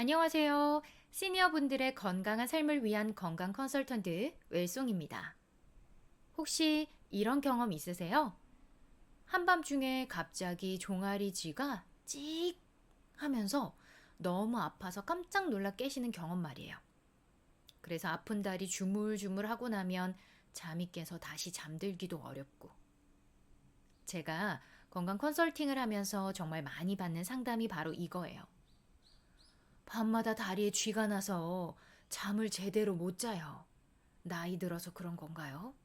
안녕하세요. 시니어분들의 건강한 삶을 위한 건강 컨설턴트 웰송입니다. 혹시 이런 경험 있으세요? 한밤중에 갑자기 종아리 쥐가 찍 하면서 너무 아파서 깜짝 놀라 깨시는 경험 말이에요. 그래서 아픈 다리 주물주물 하고 나면 잠이 깨서 다시 잠들기도 어렵고. 제가 건강 컨설팅을 하면서 정말 많이 받는 상담이 바로 이거예요. 밤마다 다리에 쥐가 나서 잠을 제대로 못 자요. 나이 들어서 그런 건가요?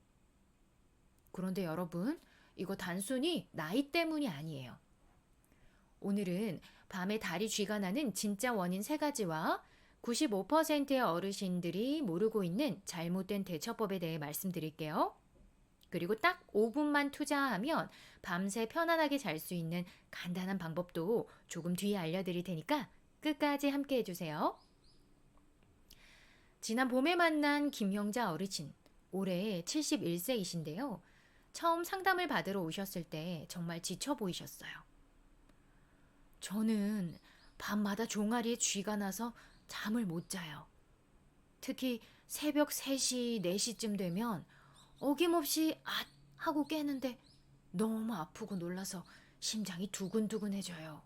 그런데 여러분, 이거 단순히 나이 때문이 아니에요. 오늘은 밤에 다리 쥐가 나는 진짜 원인 세 가지와 95%의 어르신들이 모르고 있는 잘못된 대처법에 대해 말씀드릴게요. 그리고 딱 5분만 투자하면 밤새 편안하게 잘 수 있는 간단한 방법도 조금 뒤에 알려드릴 테니까 끝까지 함께 해주세요. 지난 봄에 만난 김영자 어르신, 올해 71세이신데요. 처음 상담을 받으러 오셨을 때 정말 지쳐 보이셨어요. 저는 밤마다 종아리에 쥐가 나서 잠을 못 자요. 특히 새벽 3시, 4시쯤 되면 어김없이 앗 하고 깨는데 너무 아프고 놀라서 심장이 두근두근해져요.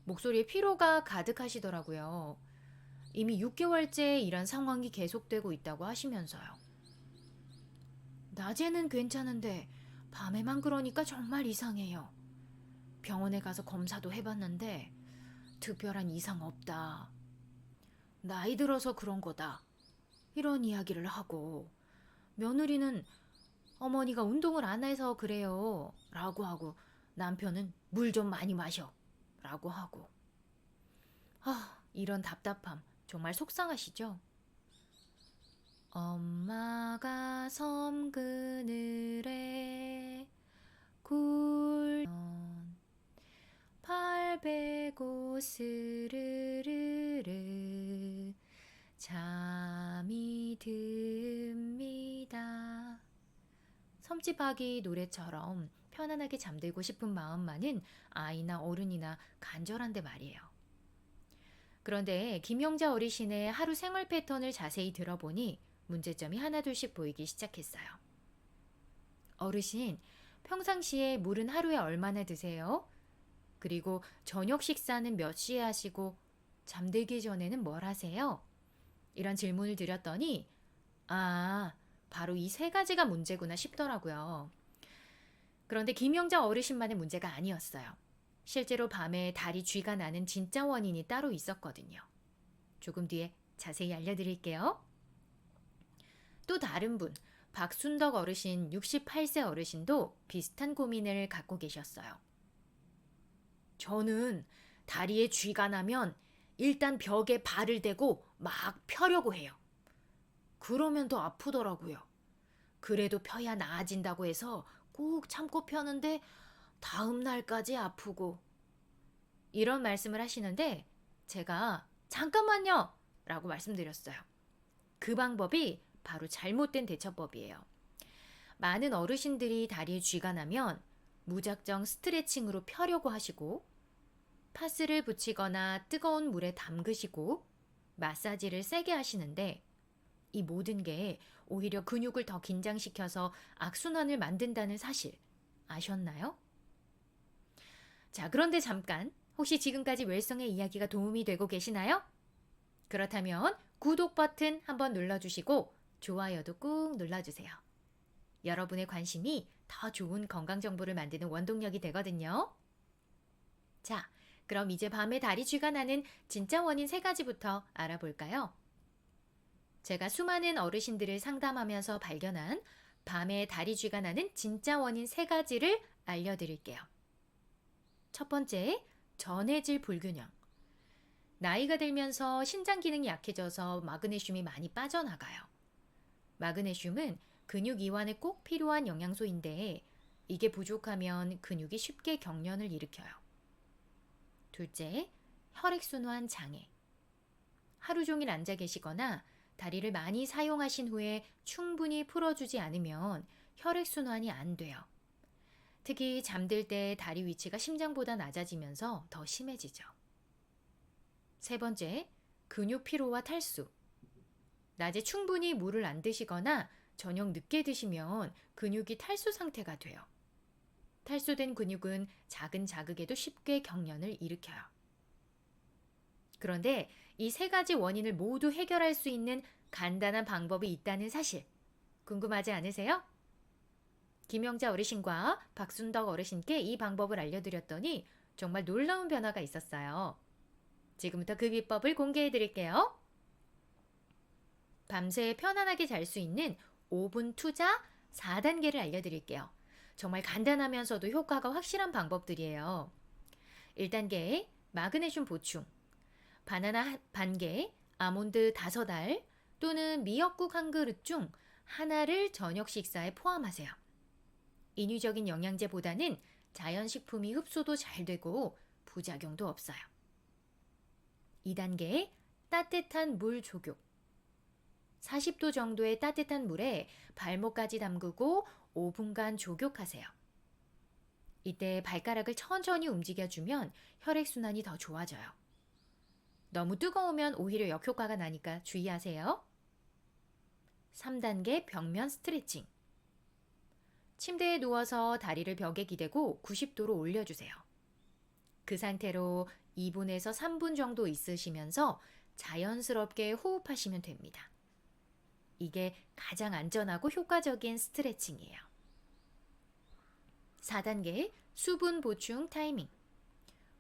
목소리에 피로가 가득하시더라고요. 이미 6개월째 이런 상황이 계속되고 있다고 하시면서요. 낮에는 괜찮은데 밤에만 그러니까 정말 이상해요. 병원에 가서 검사도 해봤는데 특별한 이상 없다. 나이 들어서 그런 거다. 이런 이야기를 하고 며느리는 어머니가 운동을 안 해서 그래요. 라고 하고 남편은 물 좀 많이 마셔. 라고 하고. 이런 답답함 정말 속상하시죠? 엄마가 섬 그늘에 굴면 발 베고 스르르르 잠이 듭니다. 섬집아기 노래처럼 편안하게 잠들고 싶은 마음만은 아이나 어른이나 간절한데 말이에요. 그런데 김영자 어르신의 하루 생활 패턴을 자세히 들어보니 문제점이 하나둘씩 보이기 시작했어요. 어르신, 평상시에 물은 하루에 얼마나 드세요? 그리고 저녁 식사는 몇 시에 하시고 잠들기 전에는 뭘 하세요? 이런 질문을 드렸더니 바로 이 세 가지가 문제구나 싶더라고요. 그런데 김영자 어르신만의 문제가 아니었어요. 실제로 밤에 다리 쥐가 나는 진짜 원인이 따로 있었거든요. 조금 뒤에 자세히 알려드릴게요. 또 다른 분, 박순덕 어르신 68세 어르신도 비슷한 고민을 갖고 계셨어요. 저는 다리에 쥐가 나면 일단 벽에 발을 대고 막 펴려고 해요. 그러면 더 아프더라고요. 그래도 펴야 나아진다고 해서 꼭 참고 펴는데 다음 날까지 아프고. 이런 말씀을 하시는데 제가 잠깐만요! 라고 말씀드렸어요. 그 방법이 바로 잘못된 대처법이에요. 많은 어르신들이 다리에 쥐가 나면 무작정 스트레칭으로 펴려고 하시고 파스를 붙이거나 뜨거운 물에 담그시고 마사지를 세게 하시는데 이 모든 게 오히려 근육을 더 긴장시켜서 악순환을 만든다는 사실 아셨나요? 자, 그런데 잠깐 혹시 지금까지 웰성의 이야기가 도움이 되고 계시나요? 그렇다면 구독 버튼 한번 눌러주시고 좋아요도 꾹 눌러주세요. 여러분의 관심이 더 좋은 건강 정보를 만드는 원동력이 되거든요. 자, 그럼 이제 밤에 다리 쥐가 나는 진짜 원인 세 가지부터 알아볼까요? 제가 수많은 어르신들을 상담하면서 발견한 밤에 다리 쥐가 나는 진짜 원인 세 가지를 알려드릴게요. 첫 번째, 전해질 불균형. 나이가 들면서 신장 기능이 약해져서 마그네슘이 많이 빠져나가요. 마그네슘은 근육 이완에 꼭 필요한 영양소인데 이게 부족하면 근육이 쉽게 경련을 일으켜요. 둘째, 혈액순환 장애. 하루 종일 앉아 계시거나 다리를 많이 사용하신 후에 충분히 풀어주지 않으면 혈액순환이 안 돼요. 특히 잠들 때 다리 위치가 심장보다 낮아지면서 더 심해지죠. 세 번째, 근육 피로와 탈수. 낮에 충분히 물을 안 드시거나 저녁 늦게 드시면 근육이 탈수 상태가 돼요. 탈수된 근육은 작은 자극에도 쉽게 경련을 일으켜요. 그런데 이 세 가지 원인을 모두 해결할 수 있는 간단한 방법이 있다는 사실, 궁금하지 않으세요? 김영자 어르신과 박순덕 어르신께 이 방법을 알려드렸더니 정말 놀라운 변화가 있었어요. 지금부터 그 비법을 공개해 드릴게요. 밤새 편안하게 잘 수 있는 5분 투자 4단계를 알려드릴게요. 정말 간단하면서도 효과가 확실한 방법들이에요. 1단계, 마그네슘 보충. 바나나 반 개, 아몬드 5알 또는 미역국 한 그릇 중 하나를 저녁 식사에 포함하세요. 인위적인 영양제보다는 자연식품이 흡수도 잘 되고 부작용도 없어요. 2단계, 따뜻한 물 조교. 40도 정도의 따뜻한 물에 발목까지 담그고 5분간 조격하세요. 이때 발가락을 천천히 움직여주면 혈액순환이 더 좋아져요. 너무 뜨거우면 오히려 역효과가 나니까 주의하세요. 3단계 벽면 스트레칭. 침대에 누워서 다리를 벽에 기대고 90도로 올려주세요. 그 상태로 2분에서 3분 정도 있으시면서 자연스럽게 호흡하시면 됩니다. 이게 가장 안전하고 효과적인 스트레칭이에요. 4단계 수분 보충 타이밍.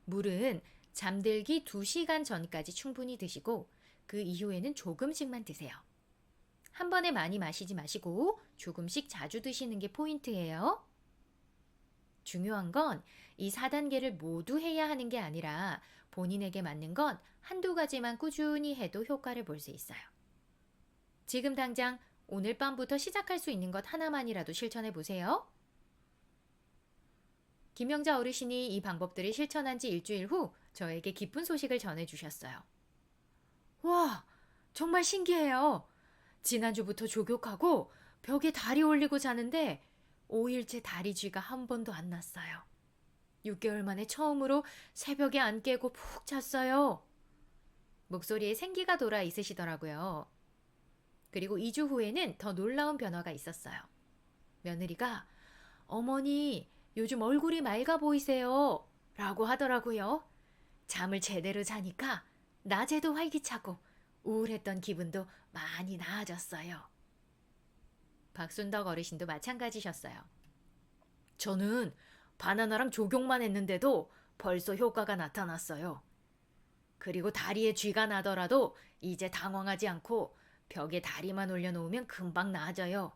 물은 잠들기 2시간 전까지 충분히 드시고 그 이후에는 조금씩만 드세요. 한 번에 많이 마시지 마시고 조금씩 자주 드시는 게 포인트예요. 중요한 건 이 4단계를 모두 해야 하는 게 아니라 본인에게 맞는 건 한두 가지만 꾸준히 해도 효과를 볼 수 있어요. 지금 당장 오늘 밤부터 시작할 수 있는 것 하나만이라도 실천해 보세요. 김영자 어르신이 이 방법들을 실천한 지 일주일 후 저에게 기쁜 소식을 전해주셨어요. 와, 정말 신기해요. 지난주부터 족욕하고 벽에 다리 올리고 자는데 5일째 다리 쥐가 한 번도 안 났어요. 6개월 만에 처음으로 새벽에 안 깨고 푹 잤어요. 목소리에 생기가 돌아 있으시더라고요. 그리고 2주 후에는 더 놀라운 변화가 있었어요. 며느리가 어머니 요즘 얼굴이 맑아 보이세요 라고 하더라고요. 잠을 제대로 자니까 낮에도 활기차고 우울했던 기분도 많이 나아졌어요. 박순덕 어르신도 마찬가지셨어요. 저는 바나나랑 조경만 했는데도 벌써 효과가 나타났어요. 그리고 다리에 쥐가 나더라도 이제 당황하지 않고 벽에 다리만 올려놓으면 금방 나아져요.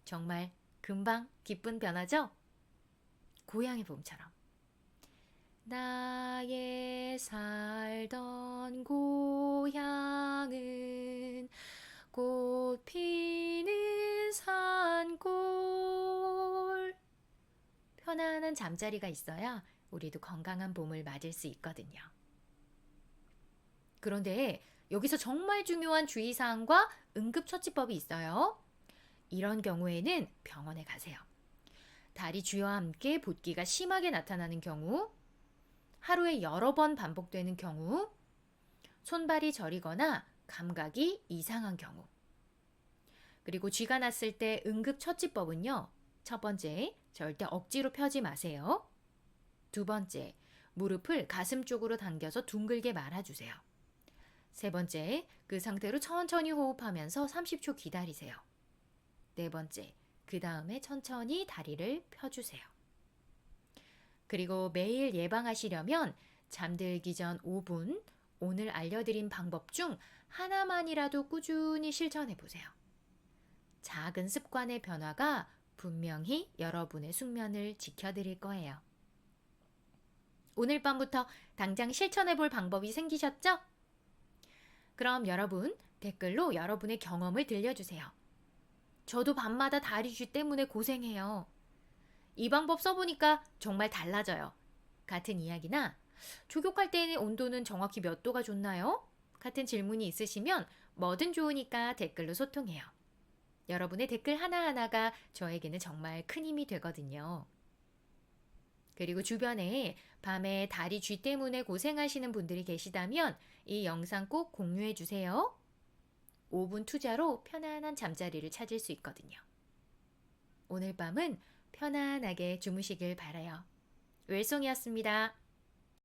정말 금방 기쁜 변화죠? 고향의 봄처럼. 나의 살던 고향은 꽃 피는 산골. 편안한 잠자리가 있어야 우리도 건강한 봄을 맞을 수 있거든요. 그런데 여기서 정말 중요한 주의사항과 응급처치법이 있어요. 이런 경우에는 병원에 가세요. 다리 쥐와 함께 붓기가 심하게 나타나는 경우, 하루에 여러 번 반복되는 경우, 손발이 저리거나 감각이 이상한 경우. 그리고 쥐가 났을 때 응급처치법은요. 첫 번째, 절대 억지로 펴지 마세요. 두 번째, 무릎을 가슴 쪽으로 당겨서 둥글게 말아주세요. 세 번째, 그 상태로 천천히 호흡하면서 30초 기다리세요. 네 번째, 그 다음에 천천히 다리를 펴주세요. 그리고 매일 예방하시려면 잠들기 전 5분, 오늘 알려드린 방법 중 하나만이라도 꾸준히 실천해 보세요. 작은 습관의 변화가 분명히 여러분의 숙면을 지켜드릴 거예요. 오늘 밤부터 당장 실천해 볼 방법이 생기셨죠? 그럼 여러분, 댓글로 여러분의 경험을 들려주세요. 저도 밤마다 다리 쥐 때문에 고생해요. 이 방법 써보니까 정말 달라져요. 같은 이야기나 족욕할 때의 온도는 정확히 몇 도가 좋나요? 같은 질문이 있으시면 뭐든 좋으니까 댓글로 소통해요. 여러분의 댓글 하나하나가 저에게는 정말 큰 힘이 되거든요. 그리고 주변에 밤에 다리 쥐 때문에 고생하시는 분들이 계시다면 이 영상 꼭 공유해 주세요. 5분 투자로 편안한 잠자리를 찾을 수 있거든요. 오늘 밤은 편안하게 주무시길 바라요. 웰송이었습니다.